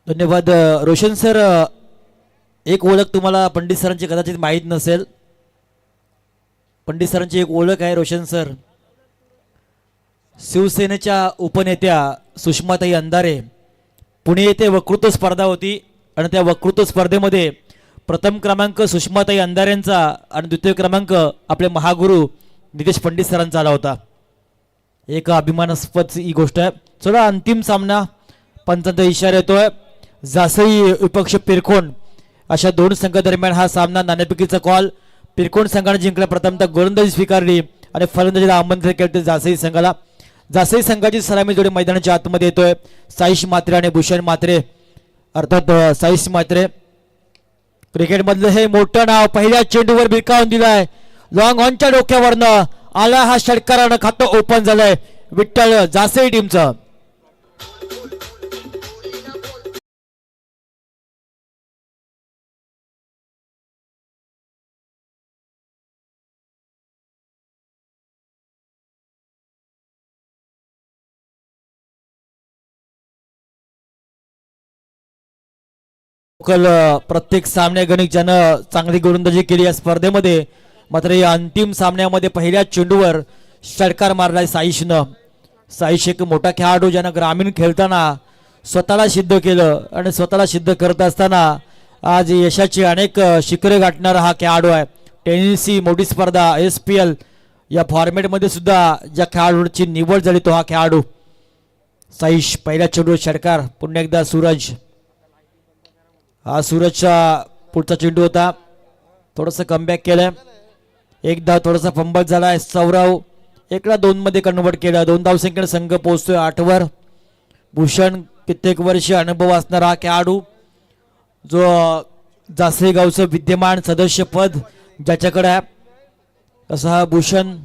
धन्यवाद रोशन सर. एक ओळख तुम्हाला पंडित सरांची कदाचित माहीत नसेल. पंडित सरांची एक ओळख आहे रोशन सर. शिवसेनेच्या उपनेत्या सुषमाताई अंधारे पुणे येथे वक्तृत्व स्पर्धा होती आणि त्या वक्तृत्व स्पर्धेमध्ये प्रथम क्रमांक सुषमाताई अंधारेंचा आणि द्वितीय क्रमांक आपले महागुरु नितेश पंडित सरांचा आला होता. एक अभिमानास्पद ही गोष्ट आहे. चला अंतिम सामना पंचांचा इशारा येतोय. जासई विपक्ष पिरकोण अशा दोन संघादरम्यान हा सामना नाणेफेकीचा कॉल. पिरकोण संघाने जिंकला. प्रथमतः गोलंदाजी स्वीकारली आणि फलंदाजीला आमंत्रित केले जासई संघाला. जासई संघाची सलामी जोडी मैदानाच्या आतमध्ये येतोय. साईश मात्रे आणि भूषण मात्रे, अर्थात साईश मात्रे. क्रिकेटमधलं हे मोठं नाव पहिल्या चेंडूवर भिरकावून दिलाय. लॉंग ऑनच्या डोक्यावरनं आला हा षटकारानं खातं ओपन झालंय विठ्ठल जासई टीमचं. प्रत्येक सामने गणित ज्यानं चांगली गोलंदाजी केली या स्पर्धेमध्ये, मात्र या अंतिम सामन्यामध्ये पहिल्या चेंडूवर षटकार मारलाय साईशनं. साईश एक मोठा खेळाडू ज्यानं ग्रामीण खेळताना स्वतःला सिद्ध केलं आणि स्वतःला सिद्ध करत असताना आज यशाची अनेक शिखरे गाठणारा हा खेळाडू आहे. टेनिसची मोठी स्पर्धा SPL या फॉर्मॅटमध्ये सुद्धा ज्या खेळाडूची निवड झाली तो हा खेळाडू साईश. पहिल्या चेंडूवर षटकार. पुन्हा एकदा सूरज. हा सूरजचा पुढचा चेंडू होता. थोडंसं कमबॅक केलं. एकदा थोडासा फंबल झालाय. सौरव 1-2 मध्ये कन्वर्ट केलं. 2 धावसंख्येने संघ पोहोचतोय 8 वर. भूषण कित्येक वर्ष अनुभव असणारा हा खेळाडू जो जासई गावचं विद्यमान सदस्यपद ज्याच्याकडे आहे, असं हा भूषण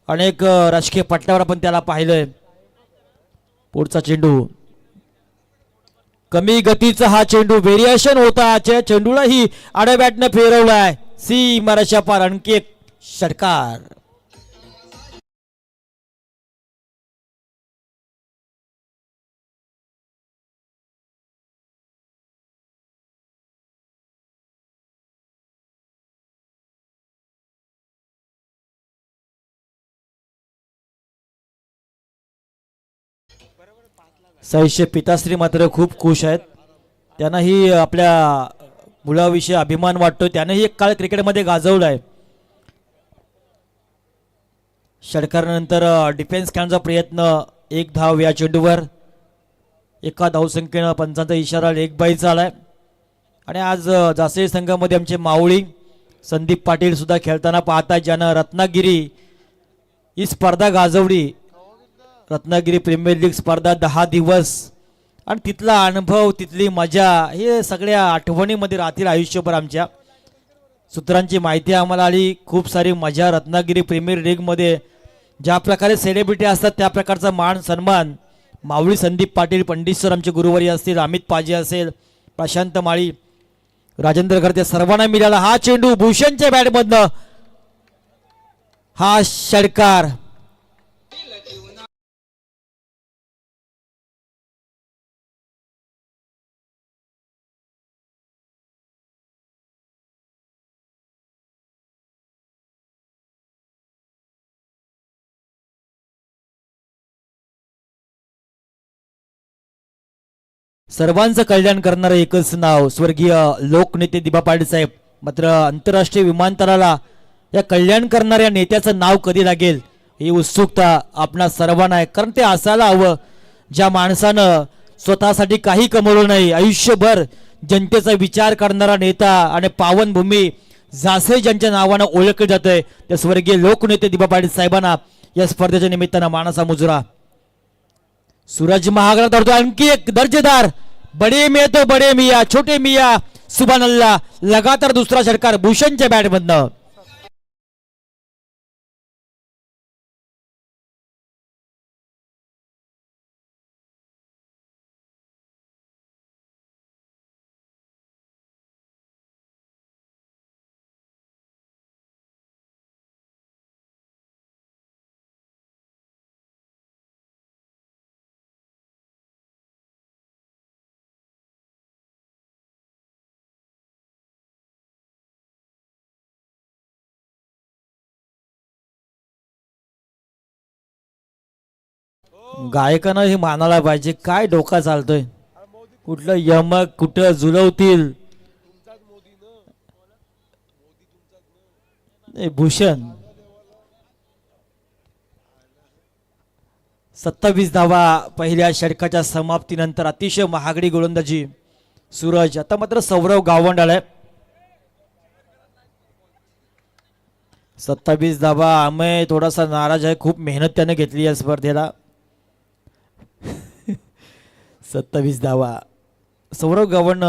अनेक राजकीय पट्ट्यावर आपण त्याला पाहिलंय. पुढचा चेंडू कमी गतीचा हा चेंडू व्हेरिएशन होता. चेंडूलाही आड्या बॅटनं फिरवलाय. सीमारेषा पार आणखी एक षटकार. साईशचे पिताश्री मात्र खूप खुश आहेत. त्यांनाही आपल्या मुलाविषयी अभिमान वाटतो. त्यानेही एक काळ क्रिकेटमध्ये गाजवला आहे. षटकारानंतर डिफेन्स खेळण्याचा प्रयत्न. 1 धाव या चेंडूवर. एका धावसंख्येनं पंचांचा इशारा लेग बाईचा आलाय. आणि आज जासई संघामध्ये आमचे माऊळी संदीप पाटील सुद्धा खेळताना पाहतात, ज्यानं रत्नागिरी ही स्पर्धा गाजवली. रत्नागिरी प्रीमियर लीग स्पर्धा 10 दिवस आणि तिथला अनुभव, तिथली मजा, हे सगळ्या आठवणीमध्ये राहतील आयुष्यभर. आमच्या सूत्रांची माहिती आम्हाला आली. खूप सारी मजा रत्नागिरी प्रीमियर लीगमध्ये. ज्या प्रकारे सेलिब्रिटी असतात त्या प्रकारचा मान सन्मान माऊली संदीप पाटील, पंडित सर आमचे गुरुवारी असतील, अमित पाजे असेल, प्रशांत माळी, राजेंद्र खडते, सर्वांना मिळाला. हा चेंडू भूषणच्या बॅटमधनं हा षटकार. सर्वांचं कल्याण करणारं एकच नाव स्वर्गीय लोकनेते दिबा पाटील साहेब. मात्र आंतरराष्ट्रीय विमानतळाला या कल्याण करणाऱ्या नेत्याचं नाव कधी लागेल ही उत्सुकता आपणा सर्वांना आहे. कारण ते असायला हवं ज्या माणसानं स्वतःसाठी काही कमवलं नाही, आयुष्यभर जनतेचा विचार करणारा नेता आणि पावनभूमी जासई ज्यांच्या नावानं ओळखलं जातंय त्या स्वर्गीय लोकनेते दिबा पाटील साहेबांना या स्पर्धेच्या निमित्तानं मानाचा मुजरा. सूरज महागडा धरतो. आणखी एक दर्जेदार. बडे मिया तो बडे मिया, छोटे मिया, सुभान अल्लाह. लगातार दुसरा षटकार भूषणच्या बॅटमधनं. गायकानं हे मानायला पाहिजे, काय डोका चालतोय, कुठलं यमक कुठं झुलवतील. भूषण 27 धावा पहिल्या षटकाच्या समाप्तीनंतर अतिशय महागडी गोलंदाजी सूरज. आता मात्र सौरव गावंड आलाय. 27 धावा. अमय थोडासा नाराज आहे, खूप मेहनत त्याने घेतली या स्पर्धेला. 27 धावा. सौरव गावंड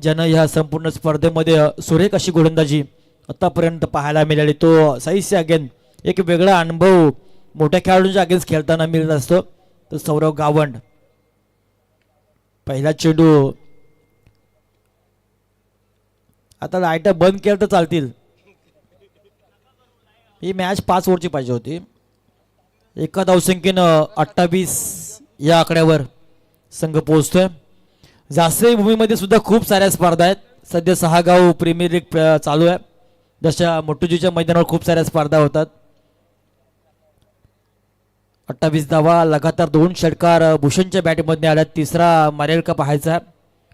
ज्यानं ह्या संपूर्ण स्पर्धेमध्ये सुरेख अशी गोलंदाजी आतापर्यंत पाहायला मिळाली. तो साईच्या अगेन एक वेगळा अनुभव मोठ्या खेळाडूंच्या अगेन्स्ट खेळताना मिळत असतो. तर सौरव गावंड पहिला चेंडू. आता लाईट बंद केलं तर चालतील. ही मॅच 5 ओव्हरची पाहिजे होती. एका धावसंख्येनं 28 या आकड्यावर संघ पोहोचतोय. जास्त भूमीमध्ये सुद्धा खूप साऱ्या स्पर्धा आहेत. सध्या 6 गाव प्रीमियर लीग चालू आहे. जशा मोटूजीच्या मैदानावर खूप साऱ्या स्पर्धा होतात. 28 धावा. लगातार 2 षटकार भूषणच्या बॅटमध्ये आल्यात. तिसरा मारेल का पाहायचा.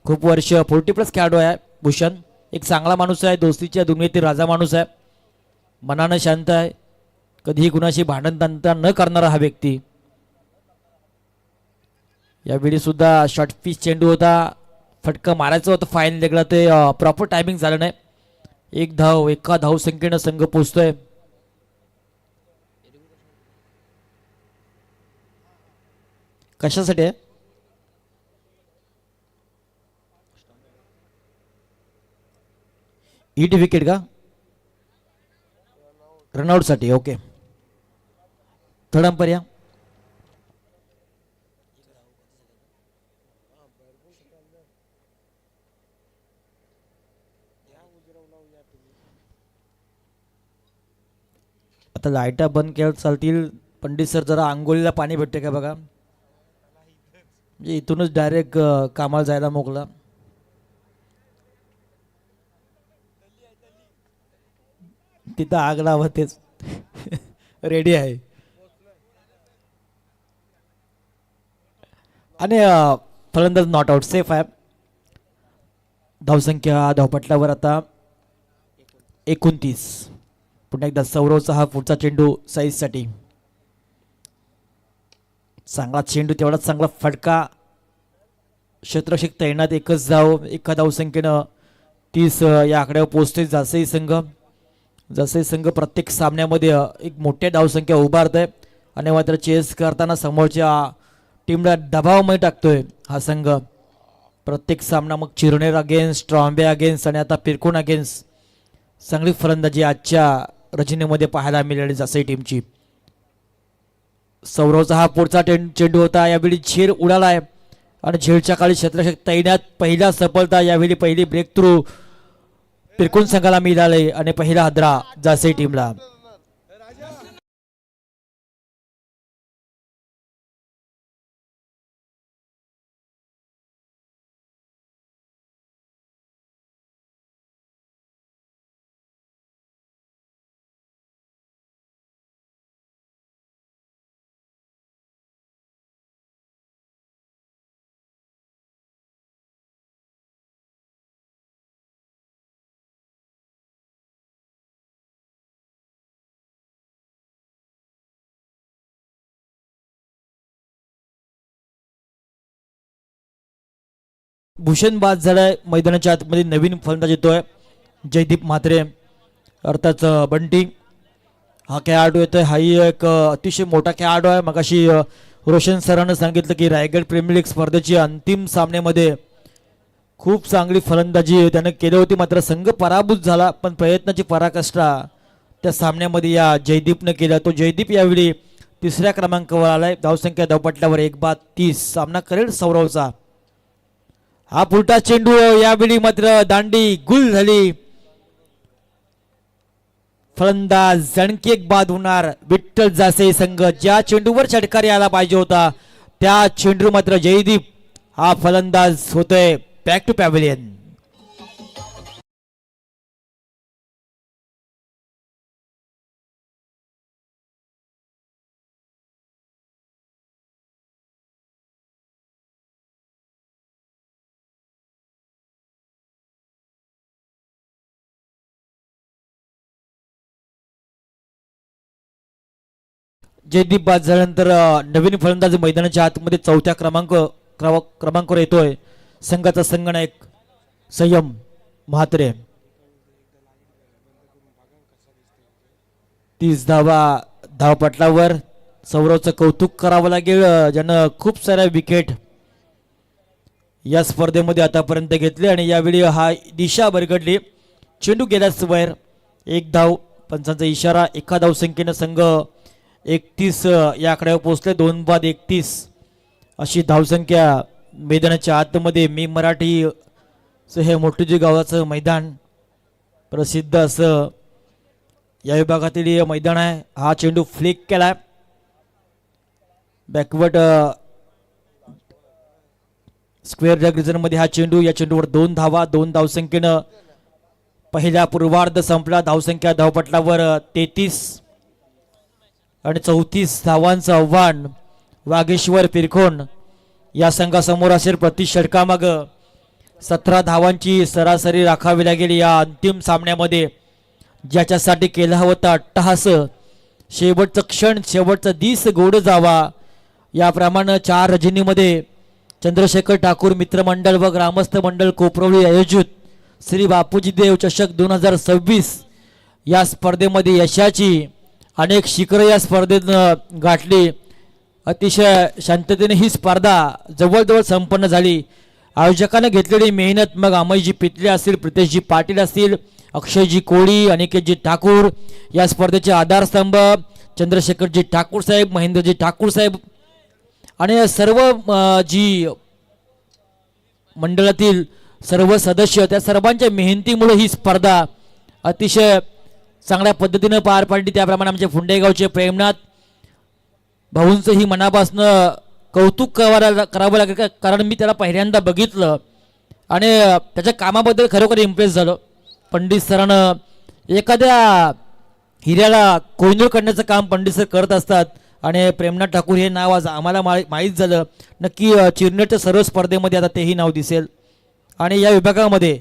खूप वर्ष 40+ खेळाडू आहे भूषण. एक चांगला माणूस आहे, दोस्तीच्या दुनियेतील राजा माणूस आहे, मनानं शांत आहे, कधीही कुणाशी भांडण तंटा न करणारा हा व्यक्ती. यावेळी सुद्धा शॉर्ट पिच चेंडू होता, फटका मारायचं होतं फाईन लेगला, ते प्रॉपर टायमिंग झालं नाही. एक धाव. एका धावसंख्येनं संघ पोचतोय. कशासाठी आहे? हिट विकेट का? रनआउट साठी. ओके, थर्ड अंपर या. आता लाईटा बंद केलं चालतील. पंडित सर जरा आंघोळीला पाणी भेटते का बघा. म्हणजे इथूनच डायरेक्ट कामाला जायला मोकला. तिथं आग लावतेच. रेडी आहे. आणि फलंदाज नॉट आउट, सेफ आहे. धावसंख्या धावपटलावर आता 29. पुन्हा एकदा सौरवचा हा पुढचा चेंडू साईजसाठी. चांगला चेंडू, तेवढाच चांगला फटका. क्षेत्ररक्षक तैनात. एकच धाव. एका धावसंख्येनं 30 या आकड्यावर पोहोचते. जसे संघ प्रत्येक सामन्यामध्ये एक मोठ्या धावसंख्या उभारत आहे आणि मात्र चेस करताना समोरच्या टीमला दबावामध्ये टाकतोय हा संघ. प्रत्येक सामना मग चिरनेर अगेन्स्ट, ट्रॉम्बे अगेन्स्ट आणि आता पिरकोन अगेन्स्ट चांगली फलंदाजी आजच्या रचनेमध्ये पाहायला मिळाली जसई टीमची. सौरवचा हा पुढचा चेंडू होता. यावेळी झेल उडालाय आणि झेलच्या काळी क्षेत्ररक्षक तैनात. पहिला सफलता यावेळी, पहिली ब्रेक थ्रू पिरकोन संघाला मिळाले आणि पहिला हादरा जासई टीमला. भूषण बाद झालाय. मैदानाच्या आतमध्ये नवीन फलंदाज येतोय जयदीप म्हात्रे, अर्थात बंटी. हा खेळाडू येतोय. हाही एक अतिशय मोठा खेळाडू आहे. मगाशी रोशन सरांनं सांगितलं की रायगड प्रीमियर लीग स्पर्धेची अंतिम सामन्यामध्ये खूप चांगली फलंदाजी त्यानं केली होती, मात्र संघ पराभूत झाला. पण प्रयत्नाची पराकाष्ठा त्या सामन्यामध्ये या जयदीपनं केला. तो जयदीप यावेळी 3ऱ्या क्रमांकावर आलाय. धावसंख्या धावपटल्यावर 1/30. सामना करेल सौरवचा. हा पुलटा चेंडू. यावेळी मात्र दांडी गुल झाली. फलंदाज जणकी एक बाद होणार. विठ्ठल जासे संघ ज्या चेंडूवर षटकार यायला पाहिजे होता त्या चेंडू मात्र जयदीप हा फलंदाज होतोय बॅक टू पॅव्हिलियन. जयदीप बाद झाल्यानंतर नवीन फलंदाज मैदानाच्या आतमध्ये चौथ्या क्रमांकावर येतोय संघाचा संगनायक संयम म्हात्रे. 30 धावा धावपटलावर. सौरवचं कौतुक करावं लागेल ज्यानं खूप साऱ्या विकेट या स्पर्धेमध्ये आतापर्यंत घेतले आणि यावेळी हा दिशा बरगडली. चेंडू गेल्यास वर 1 धाव. पंचांचा इशारा. एका धावसंख्येनं संघ 31 या आकड्यावर पोहोचले. 2 बाद 31 अशी धावसंख्या मैदानाच्या आतमध्ये. मी मराठी हे मोठुजी गावाचं मैदान प्रसिद्ध असं या विभागातील मैदान आहे. हा चेंडू फ्लिक केलाय बॅकवर्ड स्क्वेअर जग रिजन मध्ये हा चेंडू. या चेंडूवर 2 धावा. 2 धावसंख्येनं पहिल्या पूर्वार्ध संपला. धावसंख्या धावपटलावर 33 आणि 34 धावांचं आव्हान वागेश्वर पिरखोन या संघासमोर असेल. प्रति षटकामाग 17 धावांची सरासरी राखावी लागेल या अंतिम सामन्यामध्ये, ज्याच्यासाठी केला होता अट्टहास. शेवटचं क्षण, शेवटचा दिस गोड जावा याप्रमाणे 4 रजनीमध्ये चंद्रशेखर ठाकूर मित्रमंडळ व ग्रामस्थ मंडळ कोपरवली आयोजित श्री बापूजी देव चषक 2026 या स्पर्धेमध्ये यशाची अनेक शिखरं या स्पर्धेत गाठली. अतिशय शांततेने ही स्पर्धा जवळजवळ संपन्न झाली. आयोजकांना घेतलेली मेहनत, मग अमयजी पितले असतील, प्रितेशजी पाटील असतील, अक्षयजी कोळी, अनिकेतजी ठाकूर, या स्पर्धेचे आधारस्तंभ चंद्रशेखरजी ठाकूर साहेब, महेंद्रजी ठाकूर साहेब आणि सर्व जी मंडळातील सर्व सदस्य, त्या सर्वांच्या मेहनतीमुळे ही स्पर्धा अतिशय चांगल्या पद्धतीने पार पाडली. त्याप्रमाणे आमचे फुंडेगावचे प्रेमनाथ भाऊंचं ही मनापासनं कौतुक करावं लागेल, कारण मी त्याला पहिल्यांदा बघितलं आणि त्याच्या कामाबद्दल खरोखर इम्प्रेस झालो. पंडित सरांनं एखाद्या हिऱ्याला कोहिनूर करण्याचं काम पंडित सर करत असतात आणि प्रेमनाथ ठाकूर हे नाव आज आम्हाला माहीत झालं. नक्की चिरनेरच्या सर्व स्पर्धेमध्ये आता तेही नाव दिसेल. आणि या विभागामध्ये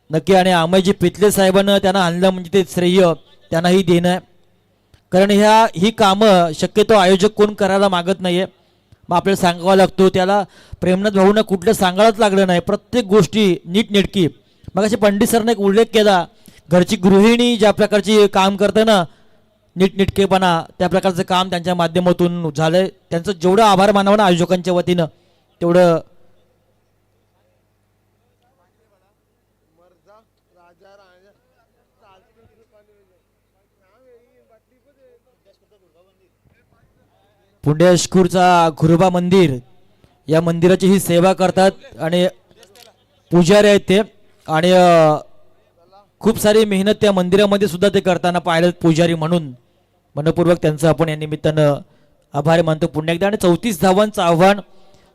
नक्की आणि अमयजी पितले साहेबांना त्यांना आणलं म्हणजे ते श्रेय त्यांनाही देणं आहे, कारण ही कामं शक्यतो आयोजक कोण करायला मागत नाहीये. मग आपल्याला सांगावं लागतो. त्याला प्रेमनाथ भाऊंना कुठलं सांगायलाच लागलं नाही. प्रत्येक गोष्टी नीटनेटकी. मग असे पंडित सरने एक उल्लेख केला, घरची गृहिणी ज्या प्रकारची काम करते ना, नीटनेटकेपणा, त्या प्रकारचं काम त्यांच्या माध्यमातून झालंय. त्यांचं जेवढं आभार मानावं ना आयोजकांच्या वतीनं तेवढं. पुंडेश्वरचा घुरबा मंदिर, या मंदिराची ही सेवा करतात आणि पुजारी आहेत ते, आणि खूप सारी मेहनत त्या मंदिरामध्ये सुद्धा ते करताना पाहिलं पुजारी म्हणून. मनपूर्वक त्यांचं आपण या निमित्तानं आभार मानतो पुन्हा एकदा. आणि 34 धावांचं आव्हान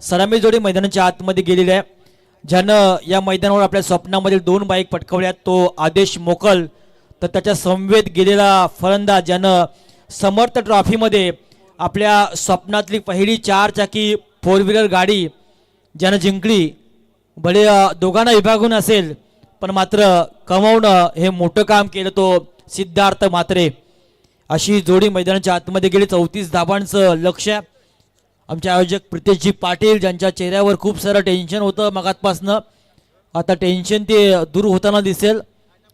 सलामी जोडी मैदानाच्या आतमध्ये गेलेली आहे. ज्यानं या मैदानावर आपल्या स्वप्नामधील 2 बाईक पटकवल्यात तो आदेश मोकल. तर त्याच्या समवेत गेलेला फलंदाज ज्यानं समर्थ ट्रॉफीमध्ये आपल्या स्वप्नातली पहिली 4 चाकी 4 व्हीलर गाडी ज्यानं जिंकली. भले दोघांना विभागून असेल पण मात्र कमावणं हे मोठं काम केलं तो सिद्धार्थ म्हात्रे. अशी जोडी मैदानाच्या आतमध्ये गेली. 34 धावांचं लक्ष. आमचे आयोजक प्रितेशजी पाटील, ज्यांच्या चेहऱ्यावर खूप सारं टेन्शन होतं मगातपासनं, आता टेन्शन ते दूर होताना दिसेल,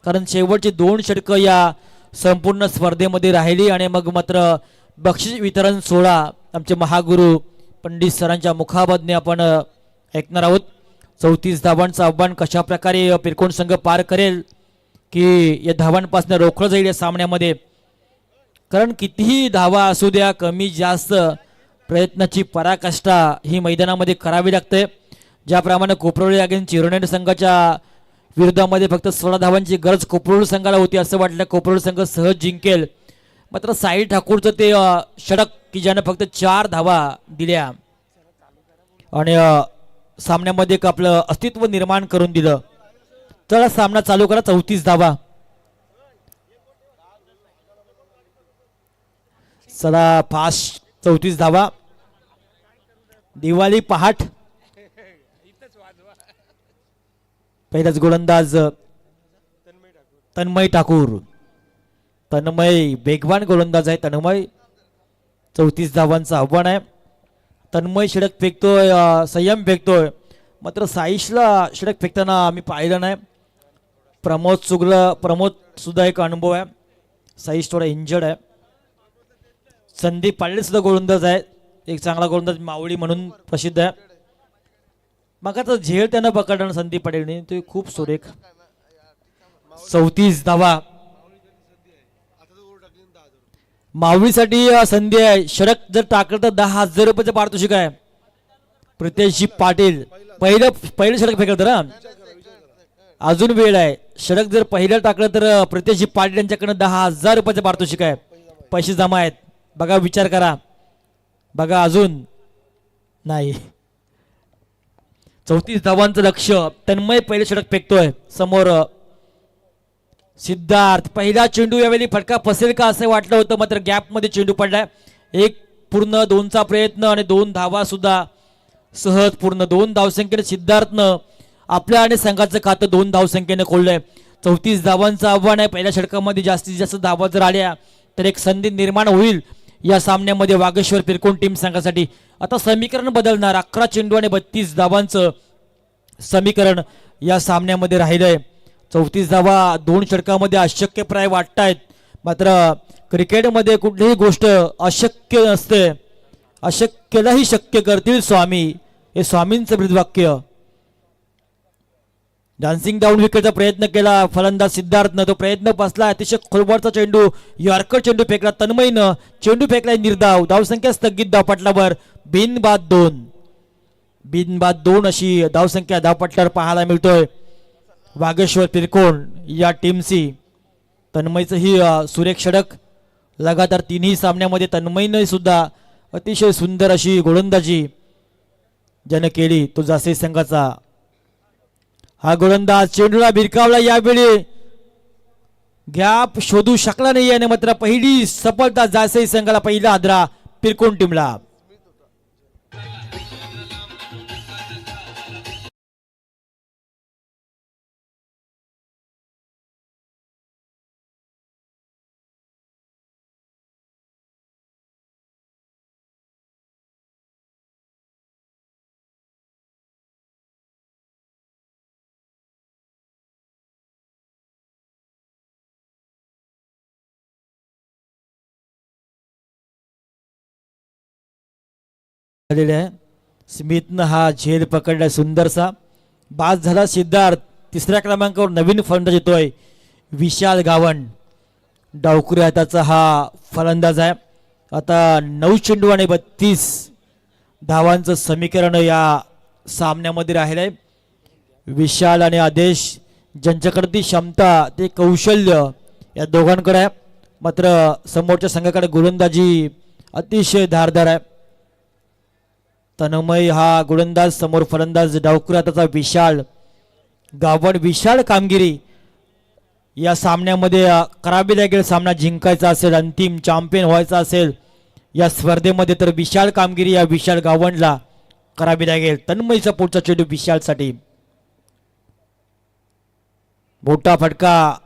कारण शेवटची 2 षटकं या संपूर्ण स्पर्धेमध्ये राहिली. आणि मग मात्र बक्षीस वितरण सोहळा आमचे महागुरु पंडित सरांच्या मुखाबद्दने आपण ऐकणार आहोत. 34 धावांचं आव्हान कशा प्रकारे पिरकोण संघ पार करेल की या धावांपासून रोखलं जाईल या सामन्यामध्ये, कारण कितीही धावा असू द्या, कमी जास्त प्रयत्नाची पराकाष्ठा ही मैदानामध्ये करावी लागते. ज्याप्रमाणे कोपरवली अगेन्स्ट चिरनेर संघाच्या विरोधामध्ये फक्त 16 धावांची गरज कोपरवली संघाला होती, असं वाटलं कोपरवली संघ सहज जिंकेल. मात्र साई ठाकूरचं ते षटक की ज्यानं फक्त 4 धावा दिल्या आणि सामन्यामध्ये एक आपलं अस्तित्व निर्माण करून दिलं. चला सामना चालू करा. 34 धावा. चला फास्ट. 34 धावा. दिवाळी पहाट. पहिलाच गोलंदाज तन्मय ठाकूर. तन्मय वेगवान गोलंदाज आहे. तन्मय 34 धावांचं आव्हान आहे. तन्मय षटक फेकतोय, संयम फेकतोय, मात्र साईशला षटक फेकताना आम्ही पाहिलं नाही. प्रमोद सुद्धा एक अनुभव आहे. साईश थोडा इंजर्ड आहे. संदीप पाटील सुद्धा गोलंदाज आहे, एक चांगला गोलंदाज, मावळी म्हणून प्रसिद्ध आहे. मग आता झेल त्यानं पकडलं संदीप पाटीलने, ते खूप सुरेख. 34 धावा मावळीसाठी संधी आहे. षटक जर टाकलं तर 10,000 रुपयाचं पारितोषिक आहे. प्रितेशजी पाटील पहिलं षटक फेकलं तर अजून वेळ आहे. षटक जर पहिलं टाकलं तर प्रितेशजी पाटील यांच्याकडनं 10,000 रुपयाचं पारितोषिक आहे. पैसे जमा आहेत. बघा, विचार करा. बघा, अजून नाही. 34 धावांचं लक्ष. तन्मय पहिलं षटक फेकतोय. समोर सिद्धार्थ. पहिला चेंडू यावेळी फटका फसेल का असं वाटलं होतं, मात्र गॅप मध्ये चेंडू पडलाय. एक पूर्ण 2चा प्रयत्न आणि 2 धावा सुद्धा सहज पूर्ण. 2 धावसंख्येने सिद्धार्थनं आपल्या आणि संघाचं खातं 2 धावसंख्येने खोललंय. 34 धावांचं आव्हान आहे. पहिल्या षटकामध्ये जास्तीत जास्त धावा जर आल्या तर एक संधी निर्माण होईल या सामन्यामध्ये वागेश्वर पिरकोण टीम संघासाठी. आता समीकरण बदलणार. 11 चेंडू आणि 32 धावांचं समीकरण या सामन्यामध्ये राहिलंय. 34 धावा 2 षटकामध्ये अशक्यप्राय वाटतायत, मात्र क्रिकेटमध्ये कुठलीही गोष्ट अशक्य नसते. अशक्यलाही शक्य करतील स्वामी, हे स्वामींचं ब्रीदवाक्य. डान्सिंग डाऊन विकेटचा प्रयत्न केला फलंदाज सिद्धार्थनं, तो प्रयत्न फसला. अतिशय खोलवरचा चेंडू, यॉर्कर चेंडू फेकला तन्मयनं. चेंडू फेकलाय निर्धाव. धावसंख्या स्थगित धावपटलावर बिनबाद 2 अशी धावसंख्या धावपटलावर पाहायला मिळतोय वागेश्वर पिरकोण या टीमची. तन्मयचं ही सुरेख षटक. लगातार 3ही सामन्यामध्ये तन्मयनं सुद्धा अतिशय सुंदर अशी गोलंदाजी ज्यानं केली तो जासे संघाचा हा गोलंदाज. चेंडूला भिरकावला. यावेळी गॅप शोधू शकला नाही आणि मात्र पहिली सफलता जासे संघाला, पहिला हादरा पिरकोण टीमला. स्मिथनं हा झेल पकडला सुंदरसा. बाद झाला सिद्धार्थ. 3ऱ्या क्रमांकावर नवीन फलंदाज येतोय विशाल गावंड. डावकुरी हाताचा हा फलंदाज आहे. आता 9 चेंडू आणि 32 धावांचं समीकरण या सामन्यामध्ये राहिलंय. विशाल आणि आदेश ज्यांच्याकडे ती क्षमता, ते कौशल्य या दोघांकडे आहे, मात्र समोरच्या संघाकडे गोलंदाजी अतिशय धारदार आहे. तन्मय हा गोलंदाज, समोर फलंदाज डावकुरी हाताचा विशाल गावंड. विशाल कामगिरी या सामन्यामध्ये करावी लागेल. सामना जिंकायचा असेल, अंतिम चॅम्पियन व्हायचा असेल या स्पर्धेमध्ये, तर विशाल कामगिरी या विशाल गावंडला करावी लागेल. तन्मयचा पुढचा चेंडू विशालसाठी. मोठा फटका,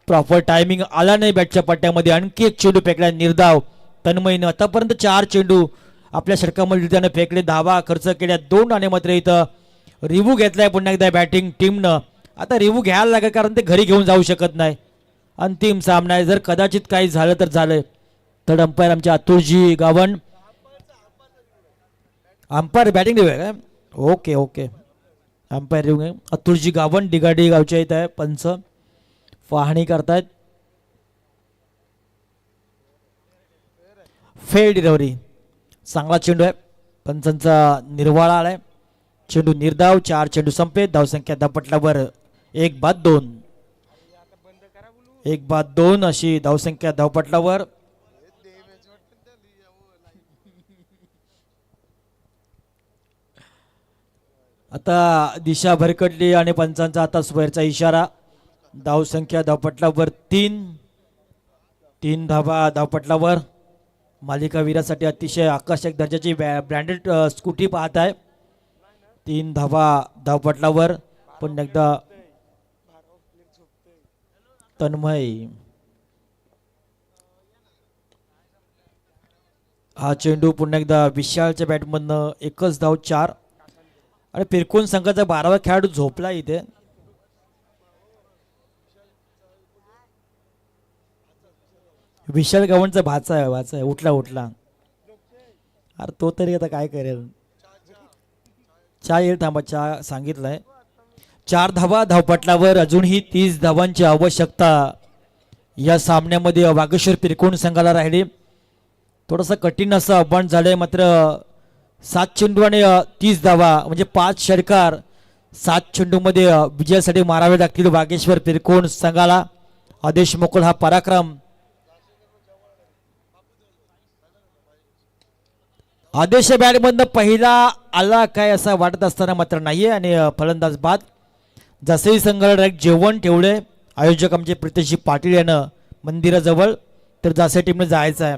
प्रॉपर टायमिंग आला नाही बॅटच्या पट्ट्यामध्ये. आणखी एक चेंडू फेकला निर्धाव तन्मयनं. आतापर्यंत 4 चेंडू आपल्या षटकामध्ये त्यानं फेकले, धावा खर्च केल्या 2 आणि मात्र इथं रिव्ह्यू घेतलाय पुन्हा एकदा बॅटिंग टीमनं. आता रिव्ह्यू घ्यायला लागेल, कारण ते घरी घेऊन जाऊ शकत नाही. अंतिम सामना आहे. जर कदाचित काही झालं तर झालं. थर्ड अंपायर आमचे अतुलजी गावंड. अंपायर बॅटिंग देऊया काय? ओके अंपायर देऊ. अतुलजी गावंड डिगाडी गावच्या इथं आहे. पंच पाहणी करतायत. Fail delivery. चांगला चेंडू आहे. पंचांचा निर्वाळा आलाय. चेंडू निर्धाव. 4 चेंडू संपले. धावसंख्या धावपटलावर 1-2. 1-2 अशी धावसंख्या धावपटलावर. आता दिशा भरकटली आणि पंचांचा आता स्क्वेअरचा इशारा. धावसंख्या धावपटलावर 3 धावा धावपटलावर. मालिकावीरासाठी अतिशय आकर्षक दर्जाची ब्रँडेड स्कूटी पाहत आहे. 3 धावा धावपटलावर. पण एकदा तन्मय हा चेंडू पुन्हा एकदा विशालच्या बॅटमधनं एकच धाव 4 आणि पिरकोन संघाचा 12वा खेळाडू झोपला इथे. विशाल गावंडचा भाचा आहे उठला उठला. अरे तो तरी आता काय करेल. चहा येईल थांबा चहा सांगितलंय. 4 धावा धावपटलावर अजूनही 30 धावांची आवश्यकता या सामन्यामध्ये वागेश्वर पिरकोन संघाला राहिली. थोडंसं कठीण असं आव्हान झालंय मात्र 7 चेंडू आणि 30 धावा म्हणजे 5 षटकार 7 चेंडूमध्ये विजयासाठी मारावे लागतील वागेश्वर पिरकोन संघाला. आदेश मोकळ हा पराक्रम. आदेश बॅटमधनं पहिला आला काय असं वाटत असताना मात्र नाहीये आणि फलंदाज बाद. जसेही संघाला डायरेक्ट जेवण ठेवले आयोजक आमचे प्रितेशजी पाटील यानं मंदिराजवळ तर जासे टीमने जायचं आहे.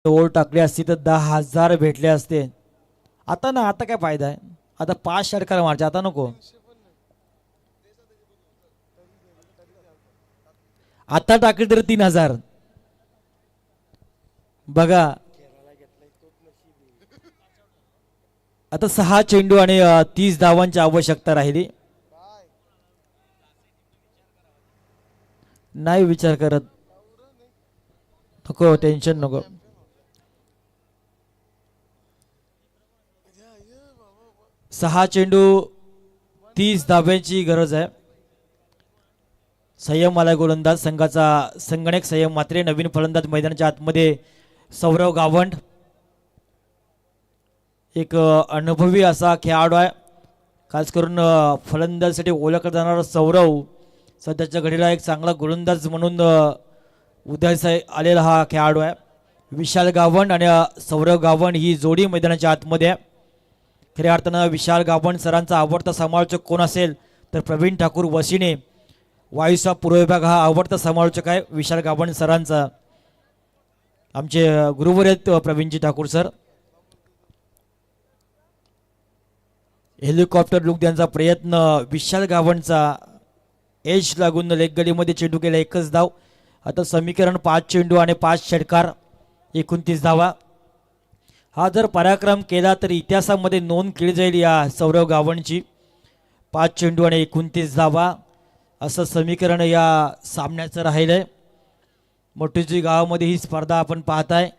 ओव्हर टाकली असती तर 10,000 भेटले असते. आता ना आता काय फायदा आहे. आता 5 षटकार मारचे आता नको. आता टाकली तर 3,000 बघा. आता 6 चेंडू आणि 30 धावांची आवश्यकता राहिली. नाही विचार करत नको टेन्शन नको. सहा चेंडू 30 धाब्यांची गरज आहे. संयम आलाय गोलंदाज संघाचा संगणक संयम मात्रे. नवीन फलंदाज मैदानाच्या आतमध्ये सौरव गावंड एक अनुभवी असा खेळाडू आहे. खास करून फलंदाजीसाठी ओळखला जाणारा सौरव सध्याच्या घडीला एक चांगला गोलंदाज म्हणून उदयास आलेला हा खेळाडू आहे. विशाल गावंड आणि सौरव गावंड ही जोडी मैदानाच्या आतमध्ये आहे. खऱ्या अर्थानं विशाल गावंड सरांचा आवडता समालोचक कोण असेल तर प्रवीण ठाकूर वसिने. वायुसा पूर्व विभाग हा आवडता समालोचक आहे विशाल गावंड सरांचा. आमचे गुरुवर आहेत Pravinji Thakur sir. Helicopter look द्यायचा प्रयत्न विशाल गावंडचा. एज लागून लेग गलीमध्ये चेंडू केला एकच धाव. आता समीकरण 5 चेंडू आणि 5 षटकार 29 धावा. हा जर पराक्रम केला तर इतिहासामध्ये नोंद केली जाईल या सौरव गावंडची. 5 चेंडू आणि 29 धावा असं समीकरण या सामन्याचं राहिलंय. मोठीजी गावामध्ये ही स्पर्धा आपण पाहताय.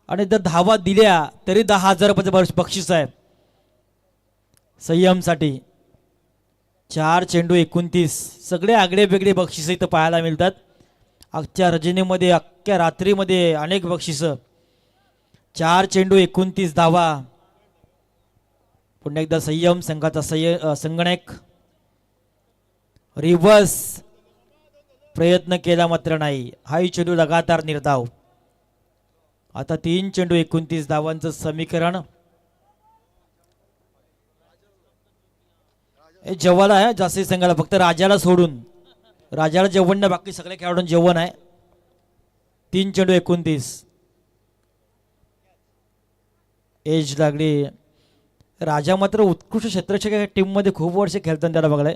आणि जर धावा दिल्या तरी 10,000 रुपयाचं बक्षीस आहे संयमसाठी. 4 चेंडू 29 सगळे आगळे वेगळे बक्षीस इथं पाहायला मिळतात. अख्ख्या रजनीमध्ये अख्ख्या रात्रीमध्ये अनेक बक्षिसं. 4 चेंडू 29 धावा. पुन्हा एकदा संयम संघाचा संगणक रिव्हर्स प्रयत्न केला मात्र नाही. हाही चेंडू लगातार निर्धाव. आता 3 चेंडू 29 धावांचं समीकरण. जेवण आहे जास्ती संघाला फक्त राजाला सोडून. राजाला जेवण नाही बाकी सगळ्या खेळाडूंना जेवण आहे. 3 चेंडू 29 एज लागली. राजा मात्र उत्कृष्ट क्षेत्ररक्षक टीम मध्ये खूप वर्ष खेळताना त्याला बघलाय.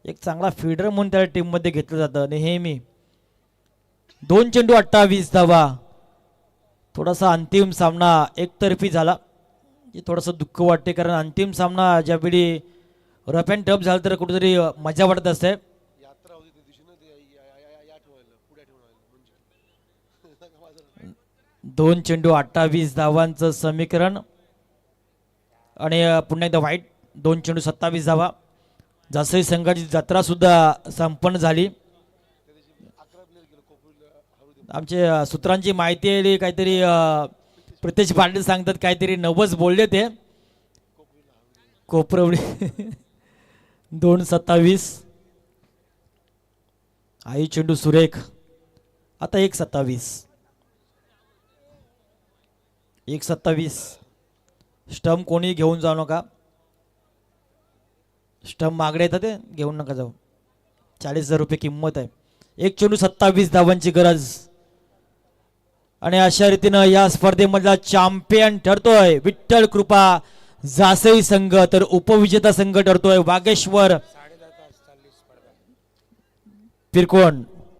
एक चांगला फीडर म्हणून त्याला टीम मध्ये घेतलं जातं नेहमी. 2 चेंडू 28 धावा. थोडासा अंतिम सामना एकतर्फी झाला. थोडंसं दुःख वाटते कारण अंतिम सामना ज्यावेळी रफ अँड टफ झालं तर कुठेतरी मजा वाटत असते. 2 चेंडू 28 धावांचं समीकरण आणि पुन्हा एकदा वाईट. 2 चेंडू 27 धावा. जसंही संघाची जत्रा सुद्धा संपन्न झाली. आमचे सूत्रांची माहिती आहे काहीतरी प्रितेश पाटील सांगतात काहीतरी 90 बोलले ते कोपरवडी. 2-27 आई चेंडू सुरेख. आता 1:27. 1:27. स्टंप कोणी घेऊन जाऊ नका. स्टंप मागडे येतात ते घेऊन नका जाऊ. 40,000 रुपये किंमत आहे. 1 चेंडू 27 धावांची गरज. आणि अशा रीतीनं या स्पर्धेमधला चॅम्पियन ठरतोय विठ्ठल कृपा जासई संघ, तर उपविजेता संघ ठरतोय वागेश्वर पिरकोण.